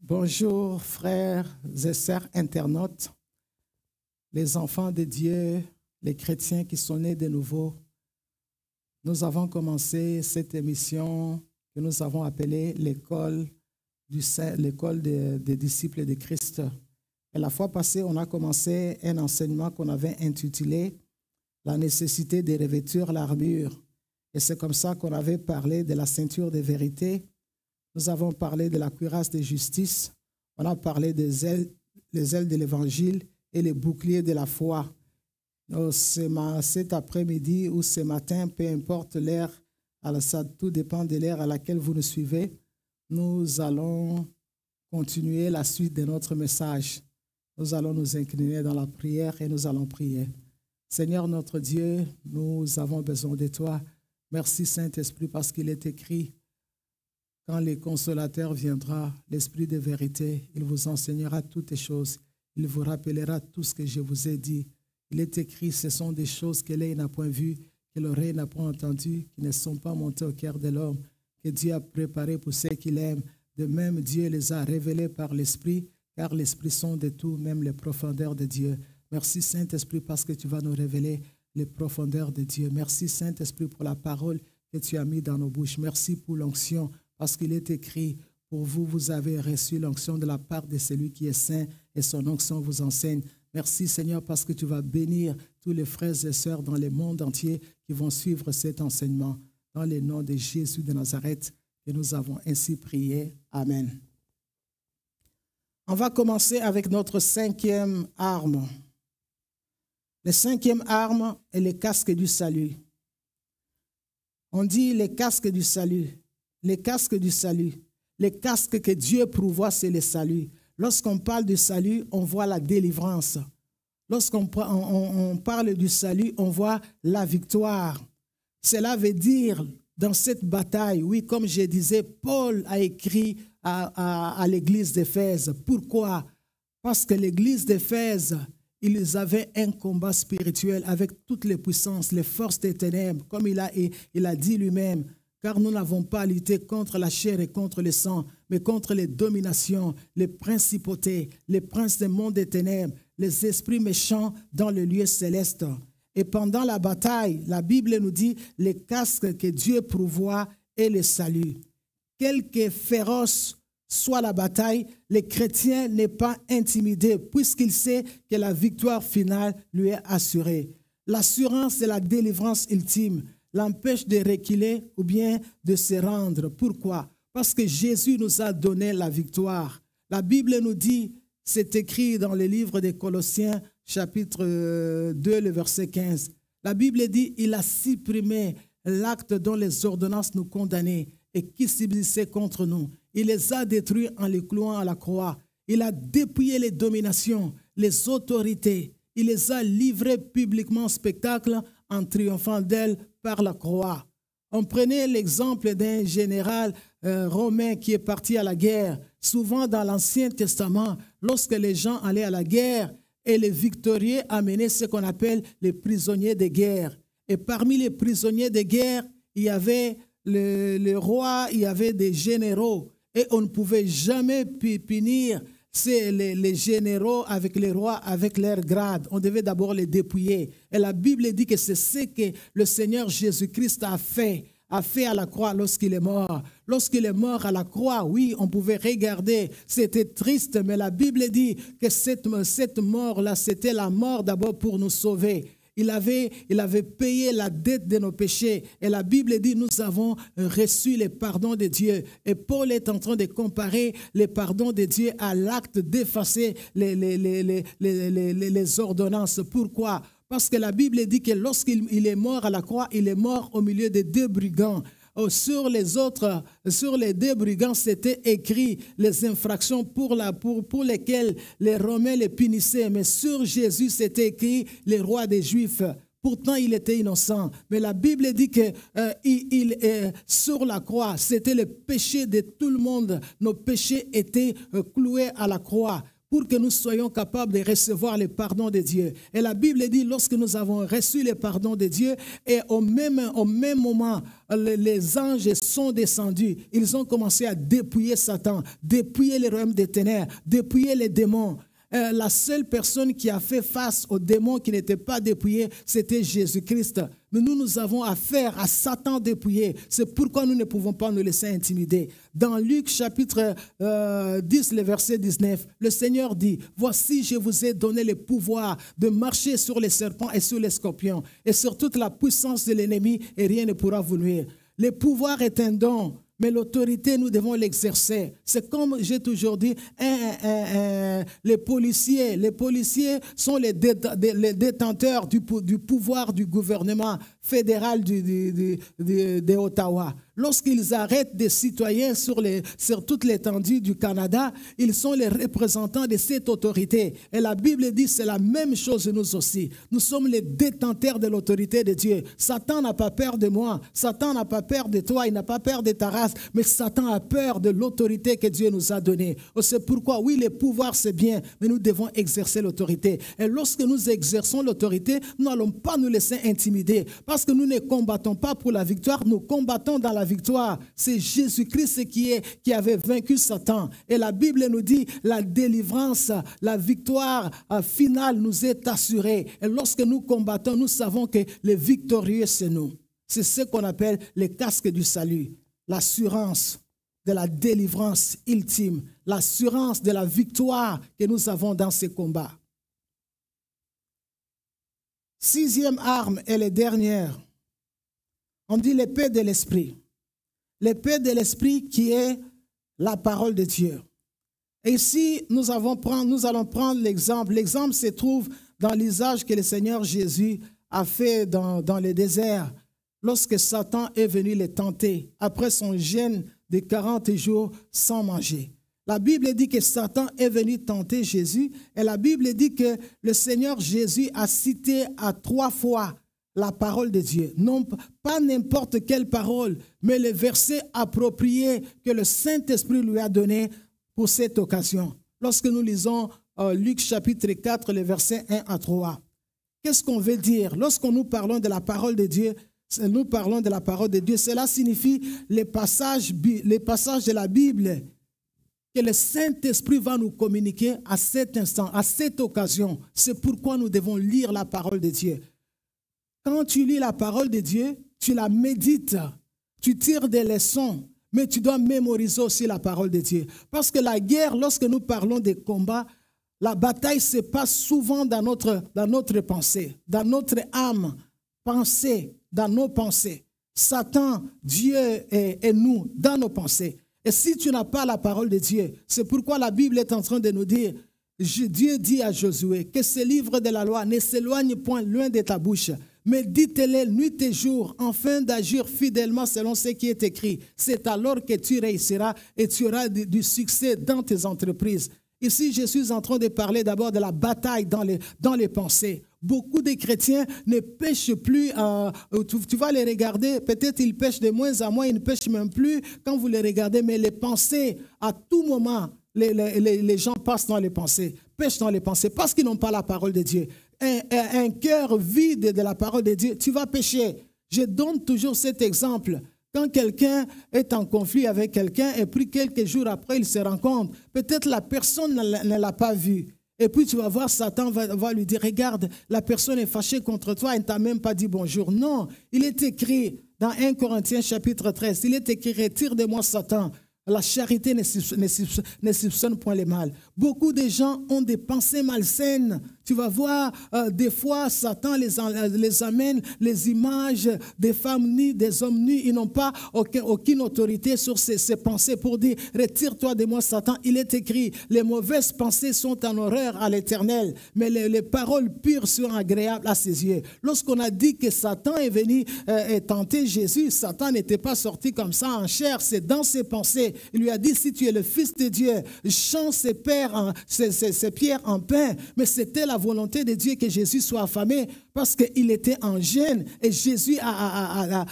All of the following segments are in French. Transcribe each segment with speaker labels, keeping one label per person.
Speaker 1: Bonjour frères et sœurs internautes, les enfants de Dieu, les chrétiens qui sont nés de nouveau. Nous avons commencé cette émission que nous avons appelée l'école des disciples de Christ. Et la fois passée, on a commencé un enseignement qu'on avait intitulé « La nécessité de revêtir l'armure ». Et c'est comme ça qu'on avait parlé de la ceinture de vérité. Nous avons parlé de la cuirasse de justice. On a parlé des ailes de l'évangile et les boucliers de la foi. Cet après-midi ou ce matin, peu importe l'heure, tout dépend de l'heure à laquelle vous nous suivez, nous allons continuer la suite de notre message. Nous allons nous incliner dans la prière et nous allons prier. Seigneur notre Dieu, nous avons besoin de toi. Merci Saint-Esprit parce qu'il est écrit, quand le consolateur viendra, l'Esprit de vérité, il vous enseignera toutes les choses. Il vous rappellera tout ce que je vous ai dit. Il est écrit, ce sont des choses que l'œil n'a point vues, que l'oreille n'a point entendues, qui ne sont pas montées au cœur de l'homme, que Dieu a préparé pour ceux qu'il aime. De même, Dieu les a révélées par l'Esprit, car l'Esprit sonde tout, même les profondeurs de Dieu. Merci Saint-Esprit parce que tu vas nous révéler les profondeurs de Dieu. Merci Saint-Esprit pour la parole que tu as mise dans nos bouches. Merci pour l'onction, parce qu'il est écrit, pour vous, vous avez reçu l'onction de la part de celui qui est saint et son onction vous enseigne. Merci Seigneur parce que tu vas bénir tous les frères et sœurs dans le monde entier qui vont suivre cet enseignement. Dans le nom de Jésus de Nazareth, que nous avons ainsi prié. Amen. On va commencer avec notre cinquième arme. La cinquième arme est le casque du salut. On dit le casque du salut. Les casques du salut. Les casques que Dieu pourvoit, c'est le salut. Lorsqu'on parle du salut, on voit la délivrance. Lorsqu'on parle du salut, on voit la victoire. Cela veut dire, dans cette bataille, oui, comme je disais, Paul a écrit à l'église d'Éphèse. Pourquoi? Parce que l'église d'Éphèse, ils avaient un combat spirituel avec toutes les puissances, les forces des ténèbres, comme il a dit lui-même. Car nous n'avons pas à lutter contre la chair et contre le sang, mais contre les dominations, les principautés, les princes des mondes des ténèbres, les esprits méchants dans le lieu céleste. Et pendant la bataille, la Bible nous dit les casques que Dieu pourvoit et le salut. Quelque féroce soit la bataille, le chrétien n'est pas intimidé puisqu'il sait que la victoire finale lui est assurée. L'assurance de la délivrance ultime l'empêche de reculer ou bien de se rendre. Pourquoi? Parce que Jésus nous a donné la victoire. La Bible nous dit, c'est écrit dans le livre des Colossiens, chapitre 2, le verset 15. La Bible dit, il a supprimé l'acte dont les ordonnances nous condamnaient et qui subsistait contre nous. Il les a détruits en les clouant à la croix. Il a dépouillé les dominations, les autorités. Il les a livrées publiquement en spectacle en triomphant d'elles par la croix. On prenait l'exemple d'un général romain qui est parti à la guerre. Souvent dans l'Ancien Testament, lorsque les gens allaient à la guerre, et les victorieux amenaient ce qu'on appelle les prisonniers de guerre. Et parmi les prisonniers de guerre, il y avait le roi, il y avait des généraux. Et on ne pouvait jamais punir les généraux avec les rois, avec leur grade. On devait d'abord les dépouiller. Et la Bible dit que c'est ce que le Seigneur Jésus-Christ a fait à la croix lorsqu'il est mort. Lorsqu'il est mort à la croix, oui, on pouvait regarder, c'était triste, mais la Bible dit que cette mort-là, c'était la mort d'abord pour nous sauver. Il avait payé la dette de nos péchés. Et la Bible dit, nous avons reçu le pardon de Dieu. Et Paul est en train de comparer le pardon de Dieu à l'acte d'effacer les ordonnances. Pourquoi? Parce que la Bible dit que lorsqu'il est mort à la croix, il est mort au milieu de deux brigands. Sur les deux brigands, c'était écrit les infractions pour lesquelles les Romains les punissaient. Mais sur Jésus, c'était écrit les rois des Juifs. Pourtant, il était innocent. Mais la Bible dit que sur la croix, c'était le péché de tout le monde. Nos péchés étaient cloués à la croix. pour que nous soyons capables de recevoir le pardon de Dieu. Et la Bible dit, lorsque nous avons reçu le pardon de Dieu, et au même moment, les anges sont descendus. Ils ont commencé à dépouiller Satan, dépouiller les royaumes des ténèbres, dépouiller les démons. La seule personne qui a fait face aux démons qui n'étaient pas dépouillés, c'était Jésus-Christ. Mais nous avons affaire à Satan dépouillé. C'est pourquoi nous ne pouvons pas nous laisser intimider. Dans Luc chapitre 10, le verset 19, le Seigneur dit, « Voici, je vous ai donné le pouvoir de marcher sur les serpents et sur les scorpions et sur toute la puissance de l'ennemi et rien ne pourra vous nuire. » Le pouvoir est un don. Mais l'autorité, nous devons l'exercer. C'est comme j'ai toujours dit, les policiers sont les détenteurs du pouvoir du gouvernement fédéral de Ottawa. Lorsqu'ils arrêtent des citoyens sur toute l'étendue du Canada, ils sont les représentants de cette autorité. Et la Bible dit c'est la même chose nous aussi. Nous sommes les détenteurs de l'autorité de Dieu. Satan n'a pas peur de moi. Satan n'a pas peur de toi. Il n'a pas peur de ta race. Mais Satan a peur de l'autorité que Dieu nous a donnée. C'est pourquoi, oui, le pouvoir c'est bien, mais nous devons exercer l'autorité. Et lorsque nous exerçons l'autorité, nous n'allons pas nous laisser intimider. Parce que nous ne combattons pas pour la victoire, nous combattons dans la victoire. C'est Jésus-Christ qui avait vaincu Satan. Et la Bible nous dit la délivrance, la victoire finale nous est assurée. Et lorsque nous combattons, nous savons que le victorieux, c'est nous. C'est ce qu'on appelle le casque du salut. L'assurance de la délivrance ultime. L'assurance de la victoire que nous avons dans ces combats. Sixième arme et la dernière. On dit l'épée de l'esprit. L'épée de l'esprit qui est la parole de Dieu. Et ici, nous allons prendre l'exemple. L'exemple se trouve dans l'usage que le Seigneur Jésus a fait dans le désert lorsque Satan est venu le tenter après son jeûne de 40 jours sans manger. La Bible dit que Satan est venu tenter Jésus et la Bible dit que le Seigneur Jésus a cité à 3 fois la parole de Dieu. Non pas n'importe quelle parole, mais le verset approprié que le Saint-Esprit lui a donné pour cette occasion. Lorsque nous lisons Luc chapitre 4, les versets 1 à 3. Qu'est-ce qu'on veut dire? Lorsqu'on nous parlons de la parole de Dieu, nous parlons de la parole de Dieu, cela signifie les passages de la Bible que le Saint-Esprit va nous communiquer à cet instant, à cette occasion. C'est pourquoi nous devons lire la parole de Dieu. Quand tu lis la parole de Dieu, tu la médites, tu tires des leçons, mais tu dois mémoriser aussi la parole de Dieu. Parce que la guerre, lorsque nous parlons des combats, la bataille se passe souvent dans notre pensée, dans notre âme, dans nos pensées. Satan, Dieu et nous, dans nos pensées. Et si tu n'as pas la parole de Dieu, c'est pourquoi la Bible est en train de nous dire, Dieu dit à Josué que ce livre de la loi ne s'éloigne point loin de ta bouche, mais dites-les nuit et jour, afin d'agir fidèlement selon ce qui est écrit. C'est alors que tu réussiras et tu auras du succès dans tes entreprises. Ici, je suis en train de parler d'abord de la bataille dans les pensées. Beaucoup de chrétiens ne pêchent plus, tu vas les regarder, peut-être ils pêchent de moins en moins, ils ne pêchent même plus quand vous les regardez, mais les pensées, à tout moment, les gens passent dans les pensées, pêchent dans les pensées, parce qu'ils n'ont pas la parole de Dieu. Un cœur vide de la parole de Dieu, tu vas pécher. Je donne toujours cet exemple. Quand quelqu'un est en conflit avec quelqu'un et puis quelques jours après, il se rend compte, peut-être la personne ne l'a pas vu. Et puis tu vas voir, Satan va lui dire, regarde, la personne est fâchée contre toi, elle ne t'a même pas dit bonjour. Non, il est écrit dans 1 Corinthiens chapitre 13, il est écrit, retire de moi Satan. La charité ne soupçonne point le mal. Beaucoup de gens ont des pensées malsaines. Tu vas voir, des fois, Satan les amène les images des femmes nues, des hommes nus. Ils n'ont pas aucune autorité sur ces pensées pour dire, retire-toi de moi, Satan. Il est écrit, les mauvaises pensées sont en horreur à l'Éternel, mais les paroles pures sont agréables à ses yeux. Lorsqu'on a dit que Satan est venu tenter Jésus, Satan n'était pas sorti comme ça en chair, c'est dans ses pensées tenté. Il lui a dit, si tu es le Fils de Dieu, change ces pierres en pain. Mais c'était la volonté de Dieu que Jésus soit affamé parce qu'il était en gêne. Et Jésus a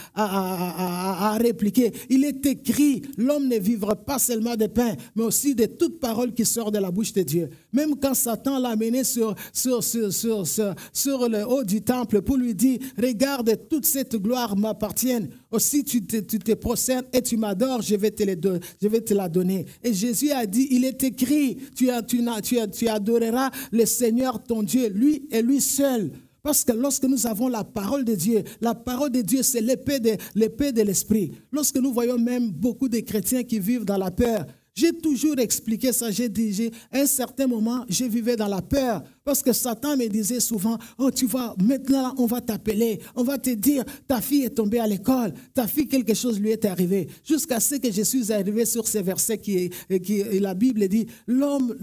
Speaker 1: répliqué, il est écrit, l'homme ne vivra pas seulement de pain, mais aussi de toute parole qui sort de la bouche de Dieu. Même quand Satan l'a mené sur le haut du temple pour lui dire, regarde, toute cette gloire m'appartient. Aussi tu te prosternes et tu m'adores, je vais te la donner. Et Jésus a dit, il est écrit, tu adoreras le Seigneur ton Dieu, lui et lui seul. Parce que lorsque nous avons la parole de Dieu c'est l'épée de l'esprit. Lorsque nous voyons même beaucoup de chrétiens qui vivent dans la peur, j'ai toujours expliqué ça, à un certain moment, je vivais dans la peur parce que Satan me disait souvent, oh tu vois, maintenant on va t'appeler, on va te dire, ta fille est tombée à l'école, ta fille quelque chose lui est arrivé. Jusqu'à ce que je suis arrivé sur ces versets qui la Bible dit, l'homme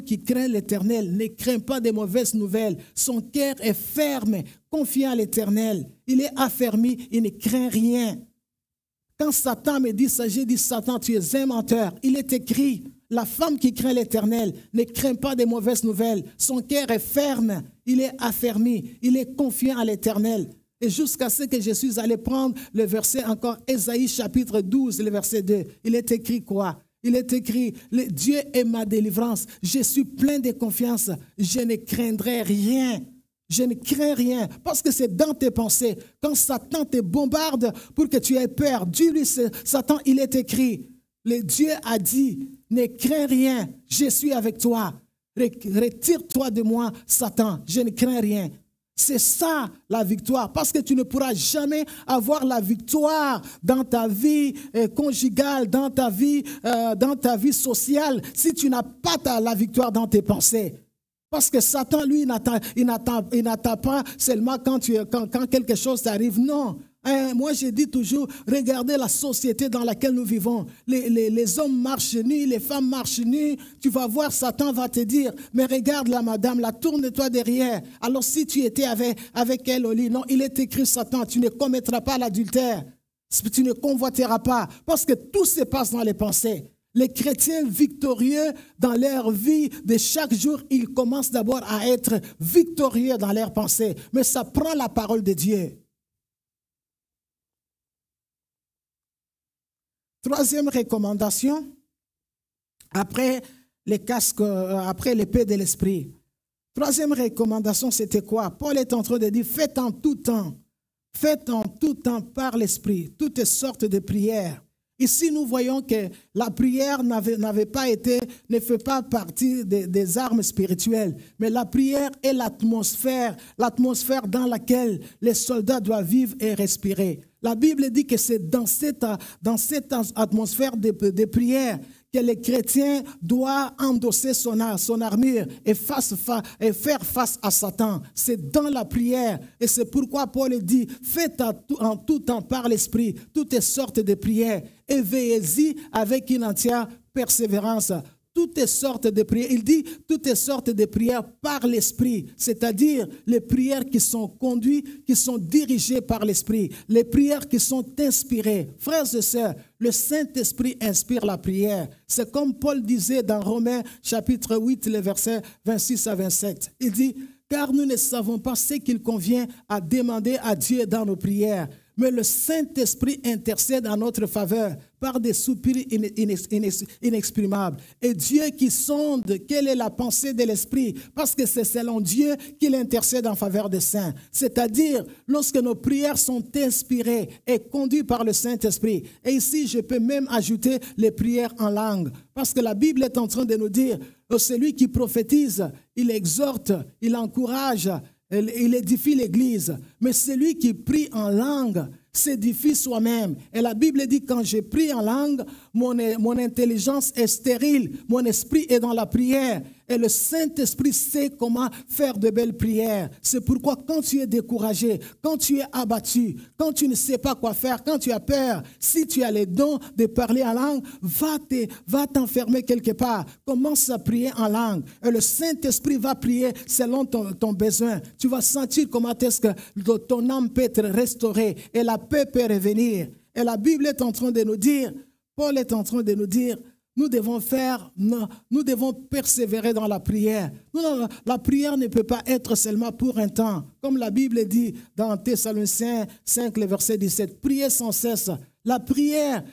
Speaker 1: qui craint l'Éternel ne craint pas des mauvaises nouvelles, son cœur est ferme, confiant à l'Éternel, il est affermi, il ne craint rien. Quand Satan me dit ça, j'ai dit, Satan, tu es un menteur. Il est écrit, la femme qui craint l'Éternel ne craint pas des mauvaises nouvelles. Son cœur est ferme, il est affermi, il est confiant à l'Éternel. Et jusqu'à ce que je suis allé prendre le verset encore, Ésaïe chapitre 12, le verset 2. Il est écrit quoi? Il est écrit, Dieu est ma délivrance. Je suis plein de confiance, je ne craindrai rien. Je ne crains rien parce que c'est dans tes pensées. Quand Satan te bombarde pour que tu aies peur, dis-lui, Satan, il est écrit. Dieu a dit, ne crains rien, je suis avec toi. Retire-toi de moi, Satan, je ne crains rien. C'est ça la victoire, parce que tu ne pourras jamais avoir la victoire dans ta vie conjugale, dans ta vie sociale, si tu n'as pas la victoire dans tes pensées. Parce que Satan, lui, il n'attend pas seulement quand quelque chose t'arrive. Non. Moi, je dis toujours, regardez la société dans laquelle nous vivons. Les hommes marchent nus, les femmes marchent nues. Tu vas voir, Satan va te dire, mais regarde là, madame, là, tourne-toi derrière. Alors, si tu étais avec elle au lit, non, il est écrit, Satan, tu ne commettras pas l'adultère. Tu ne convoiteras pas. Parce que tout se passe dans les pensées. Les chrétiens victorieux dans leur vie de chaque jour, ils commencent d'abord à être victorieux dans leurs pensées. Mais ça prend la parole de Dieu. Troisième recommandation, après les casques, après l'épée de l'esprit. Troisième recommandation, c'était quoi? Paul est en train de dire, faites en tout temps par l'esprit, toutes sortes de prières. Ici, nous voyons que la prière ne fait pas partie des armes spirituelles, mais la prière est l'atmosphère dans laquelle les soldats doivent vivre et respirer. La Bible dit que c'est dans cette atmosphère de prière que les chrétiens doivent endosser son armure et faire face à Satan. C'est dans la prière. Et c'est pourquoi Paul dit, faites en tout temps par l'esprit toutes sortes de prières et veillez-y avec une entière persévérance. Toutes sortes de prières. Il dit toutes sortes de prières par l'esprit, c'est-à-dire les prières qui sont conduites, qui sont dirigées par l'esprit, les prières qui sont inspirées. Frères et sœurs, le Saint-Esprit inspire la prière. C'est comme Paul disait dans Romains chapitre 8, les versets 26 à 27. Il dit, car nous ne savons pas ce qu'il convient à demander à Dieu dans nos prières, mais le Saint-Esprit intercède en notre faveur par des soupirs inexprimables. Et Dieu qui sonde quelle est la pensée de l'Esprit, parce que c'est selon Dieu qu'il intercède en faveur des saints. C'est-à-dire, lorsque nos prières sont inspirées et conduites par le Saint-Esprit. Et ici, je peux même ajouter les prières en langue, parce que la Bible est en train de nous dire, celui qui prophétise, il exhorte, il encourage, il édifie l'Église, mais celui qui prie en langue s'édifie soi-même. Et la Bible dit, quand je prie en langue, mon intelligence est stérile, mon esprit est dans la prière. Et le Saint-Esprit sait comment faire de belles prières. C'est pourquoi quand tu es découragé, quand tu es abattu, quand tu ne sais pas quoi faire, quand tu as peur, si tu as les dons de parler en langue, va t'enfermer quelque part. Commence à prier en langue. Et le Saint-Esprit va prier selon ton besoin. Tu vas sentir comment est-ce que ton âme peut être restaurée et la paix peut revenir. Et la Bible est en train de nous dire, Paul est en train de nous dire, nous devons persévérer dans la prière. La prière ne peut pas être seulement pour un temps. Comme la Bible dit dans Thessaloniciens 5, le verset 17, priez sans cesse. La prière,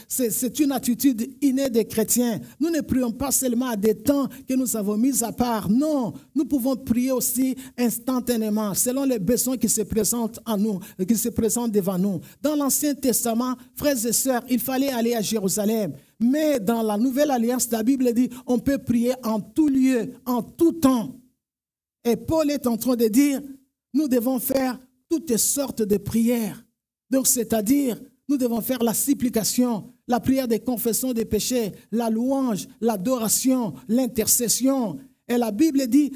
Speaker 1: c'est une attitude innée des chrétiens. Nous ne prions pas seulement à des temps que nous avons mis à part. Non, nous pouvons prier aussi instantanément, selon les besoins qui se présentent en nous, qui se présentent devant nous. Dans l'Ancien Testament, frères et sœurs, il fallait aller à Jérusalem. Mais dans la Nouvelle Alliance, la Bible dit, on peut prier en tout lieu, en tout temps. Et Paul est en train de dire, nous devons faire toutes sortes de prières. Donc, c'est-à-dire, nous devons faire la supplication, la prière de confession des péchés, la louange, l'adoration, l'intercession. Et la Bible dit,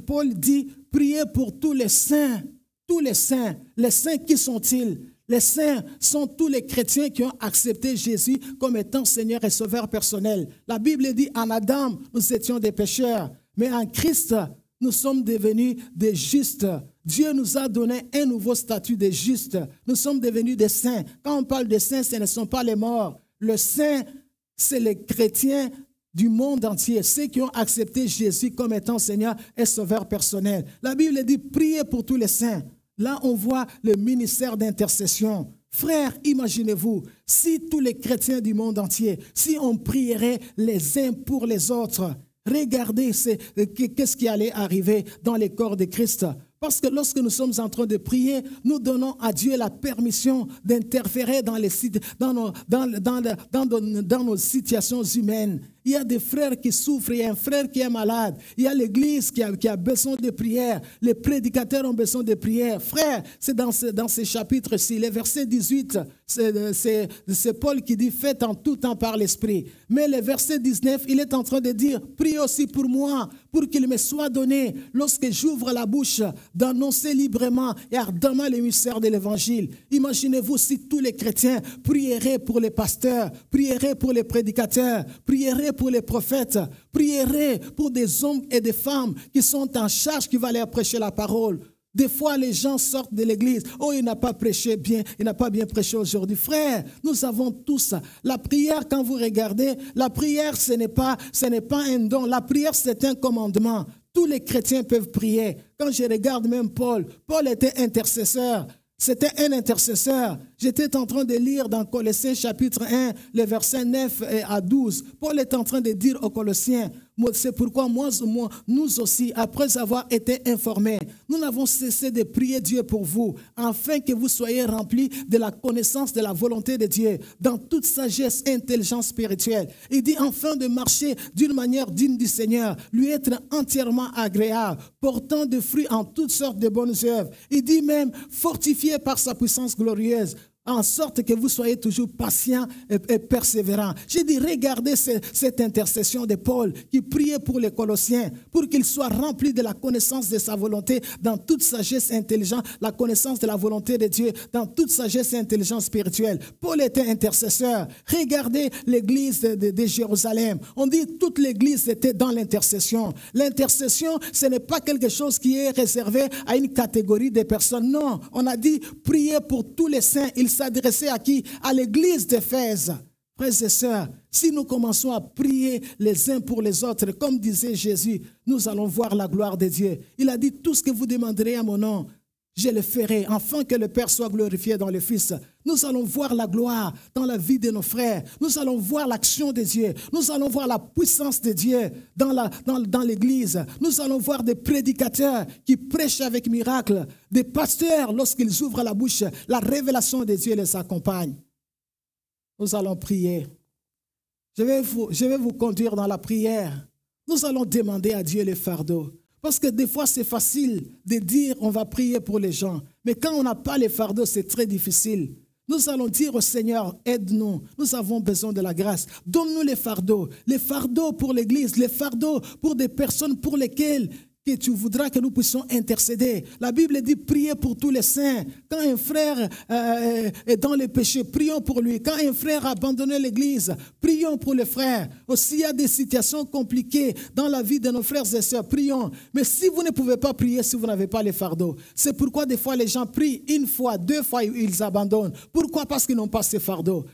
Speaker 1: Paul dit, priez pour tous les saints. Tous les saints. Les saints, qui sont-ils? Les saints sont tous les chrétiens qui ont accepté Jésus comme étant Seigneur et Sauveur personnel. La Bible dit, en Adam, nous étions des pécheurs, mais en Christ, nous sommes devenus des justes. Dieu nous a donné un nouveau statut de justes. Nous sommes devenus des saints. Quand on parle de saints, ce ne sont pas les morts. Le saint, c'est les chrétiens du monde entier, ceux qui ont accepté Jésus comme étant Seigneur et Sauveur personnel. La Bible dit, priez pour tous les saints. Là, on voit le ministère d'intercession. Frères, imaginez-vous, si tous les chrétiens du monde entier, si on prierait les uns pour les autres, regardez qu'est-ce qui allait arriver dans les corps de Christ. Parce que lorsque nous sommes en train de prier, nous donnons à Dieu la permission d'interférer dans nos situations humaines. Il y a des frères qui souffrent, il y a un frère qui est malade, il y a l'église qui a besoin de prière, les prédicateurs ont besoin de prière. Frère, c'est dans ce chapitre-ci, le verset 18, c'est Paul qui dit « Faites en tout temps par l'Esprit ». Mais le verset 19, il est en train de dire « Priez aussi pour moi, pour qu'il me soit donné, lorsque j'ouvre la bouche, d'annoncer librement et ardemment les mystères de l'Évangile ». Imaginez-vous si tous les chrétiens prieraient pour les pasteurs, prieraient pour les prédicateurs, prieraient pour les prophètes, prieraient pour des hommes et des femmes qui sont en charge, qui vont aller prêcher la parole. Des fois, les gens sortent de l'église. Oh, il n'a pas prêché bien, il n'a pas bien prêché aujourd'hui. Frère, nous avons tous ça. La prière, quand vous regardez, la prière, ce n'est pas un don. La prière, c'est un commandement. Tous les chrétiens peuvent prier. Quand je regarde même Paul était intercesseur. C'était un intercesseur. J'étais en train de lire dans Colossiens chapitre 1, les versets 9 à 12. Paul est en train de dire aux Colossiens, c'est pourquoi nous aussi, après avoir été informés, nous n'avons cessé de prier Dieu pour vous, afin que vous soyez remplis de la connaissance de la volonté de Dieu, dans toute sagesse et intelligence spirituelle. Il dit enfin de marcher d'une manière digne du Seigneur, lui être entièrement agréable, portant des fruits en toutes sortes de bonnes œuvres. Il dit même fortifié par sa puissance glorieuse, en sorte que vous soyez toujours patients et persévérants. J'ai dit, regardez cette intercession de Paul qui priait pour les Colossiens, pour qu'ils soient remplis de la connaissance de sa volonté dans toute sagesse et intelligence, la connaissance de la volonté de Dieu dans toute sagesse et intelligence spirituelle. Paul était intercesseur. Regardez l'église de Jérusalem. On dit toute l'église était dans l'intercession. L'intercession, ce n'est pas quelque chose qui est réservé à une catégorie de personnes. Non, on a dit prier pour tous les saints. Il s'adressait à qui? À l'église d'Éphèse. Frères et sœurs, si nous commençons à prier les uns pour les autres, comme disait Jésus, nous allons voir la gloire de Dieu. Il a dit, tout ce que vous demanderez à mon nom, je le ferai, afin que le Père soit glorifié dans le Fils. Nous allons voir la gloire dans la vie de nos frères. Nous allons voir l'action de Dieu. Nous allons voir la puissance de Dieu dans l'Église. Nous allons voir des prédicateurs qui prêchent avec miracle. Des pasteurs, lorsqu'ils ouvrent la bouche, la révélation de Dieu les accompagne. Nous allons prier. Je vais vous conduire dans la prière. Nous allons demander à Dieu les fardeaux. Parce que des fois, c'est facile de dire on va prier pour les gens. Mais quand on n'a pas les fardeaux, c'est très difficile. Nous allons dire au Seigneur, aide-nous. Nous avons besoin de la grâce. Donne-nous les fardeaux pour l'Église, les fardeaux pour des personnes pour lesquelles que tu voudras que nous puissions intercéder. La Bible dit prier pour tous les saints. Quand un frère est dans les péchés, prions pour lui. Quand un frère a abandonné l'église, prions pour les frères. Aussi, il y a des situations compliquées dans la vie de nos frères et sœurs, prions. Mais si vous ne pouvez pas prier, si vous n'avez pas les fardeaux, c'est pourquoi des fois les gens prient une fois, 2 fois, ils abandonnent. Pourquoi? Parce qu'ils n'ont pas ces fardeaux.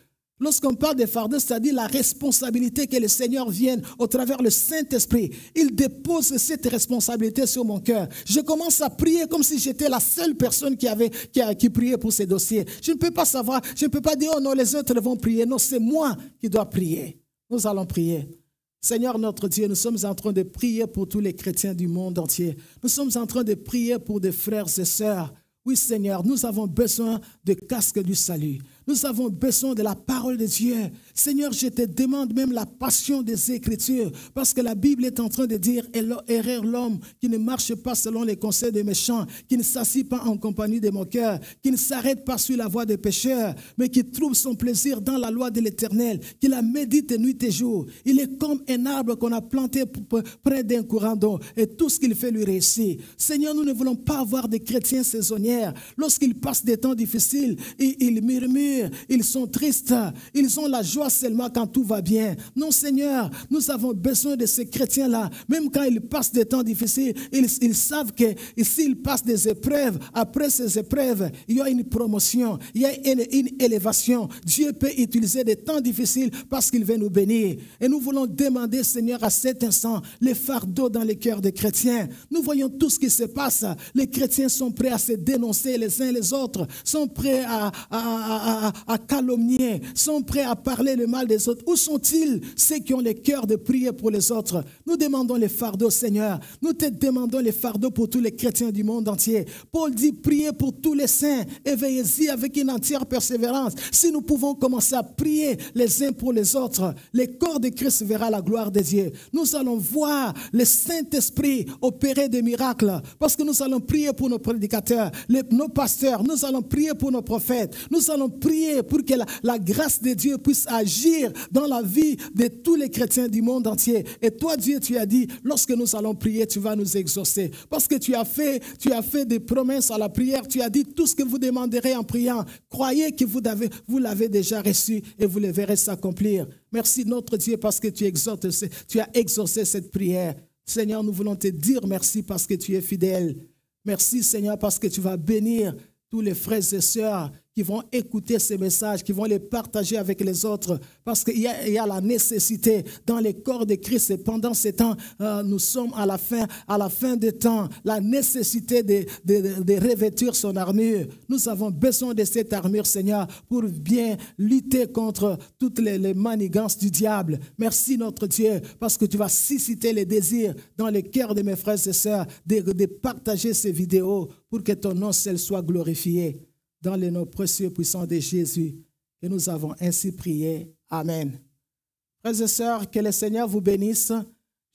Speaker 1: Lorsqu'on parle des fardeaux, c'est-à-dire la responsabilité que le Seigneur vienne au travers le Saint-Esprit. Il dépose cette responsabilité sur mon cœur. Je commence à prier comme si j'étais la seule personne qui priait pour ces dossiers. Je ne peux pas savoir, je ne peux pas dire, oh non, les autres vont prier. Non, c'est moi qui dois prier. Nous allons prier. Seigneur notre Dieu, nous sommes en train de prier pour tous les chrétiens du monde entier. Nous sommes en train de prier pour des frères et sœurs. Oui, Seigneur, nous avons besoin de casque du salut. Nous avons besoin de la parole de Dieu. Seigneur, je te demande même la passion des Écritures, parce que la Bible est en train de dire, erreur l'homme qui ne marche pas selon les conseils des méchants, qui ne s'assied pas en compagnie des moqueurs, qui ne s'arrête pas sur la voie des pécheurs, mais qui trouve son plaisir dans la loi de l'Éternel, qui la médite nuit et jour. Il est comme un arbre qu'on a planté près d'un courant d'eau, et tout ce qu'il fait lui réussit. Seigneur, nous ne voulons pas avoir des chrétiens saisonniers. Lorsqu'ils passent des temps difficiles, ils murmurent, ils sont tristes, ils ont la joie seulement quand tout va bien. Non, Seigneur, nous avons besoin de ces chrétiens-là. Même quand ils passent des temps difficiles, ils savent que s'ils passent des épreuves, après ces épreuves, il y a une promotion, il y a une élévation. Dieu peut utiliser des temps difficiles parce qu'il veut nous bénir. Et nous voulons demander, Seigneur, à cet instant, les fardeaux dans les cœurs des chrétiens. Nous voyons tout ce qui se passe. Les chrétiens sont prêts à se dénoncer les uns les autres, sont prêts à calomnier, sont prêts à parler le mal des autres. Où sont-ils, ceux qui ont le cœur de prier pour les autres? Nous demandons les fardeaux, Seigneur. Nous te demandons les fardeaux pour tous les chrétiens du monde entier. Paul dit, priez pour tous les saints, éveillez-y avec une entière persévérance. Si nous pouvons commencer à prier les uns pour les autres, le corps de Christ verra la gloire de Dieu. Nous allons voir le Saint-Esprit opérer des miracles, parce que nous allons prier pour nos prédicateurs, nos pasteurs, nous allons prier pour nos prophètes, nous allons prier pour que la grâce de Dieu puisse agir dans la vie de tous les chrétiens du monde entier. Et toi, Dieu, tu as dit, lorsque nous allons prier, tu vas nous exaucer. Parce que tu as fait des promesses à la prière. Tu as dit, tout ce que vous demanderez en priant, croyez que vous l'avez déjà reçu et vous le verrez s'accomplir. Merci, notre Dieu, parce que tu as exaucé cette prière. Seigneur, nous voulons te dire merci parce que tu es fidèle. Merci, Seigneur, parce que tu vas bénir tous les frères et sœurs qui vont écouter ces messages, qui vont les partager avec les autres, parce qu'il y a la nécessité dans les corps de Christ. Et pendant ces temps, nous sommes à la fin des temps, la nécessité de revêtir son armure. Nous avons besoin de cette armure, Seigneur, pour bien lutter contre toutes les manigances du diable. Merci, notre Dieu, parce que tu vas susciter les désirs dans les cœurs de mes frères et sœurs de partager ces vidéos pour que ton nom seul soit glorifié. Dans les noms précieux puissants de Jésus, que nous avons ainsi prié. Amen. Frères et sœurs, que le Seigneur vous bénisse.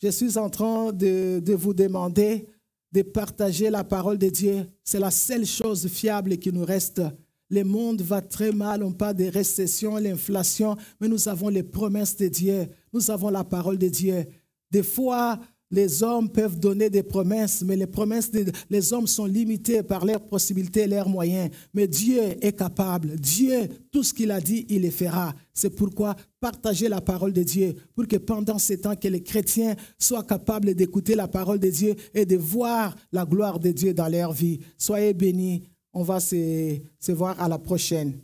Speaker 1: Je suis en train de vous demander de partager la parole de Dieu. C'est la seule chose fiable qui nous reste. Le monde va très mal, on parle de récession, l'inflation, mais nous avons les promesses de Dieu. Nous avons la parole de Dieu. Des fois, les hommes peuvent donner des promesses, mais les promesses des hommes sont limitées par leurs possibilités et leurs moyens. Mais Dieu est capable. Dieu, tout ce qu'il a dit, il le fera. C'est pourquoi partagez la parole de Dieu, pour que pendant ces temps, que les chrétiens soient capables d'écouter la parole de Dieu et de voir la gloire de Dieu dans leur vie. Soyez bénis. On va se voir à la prochaine.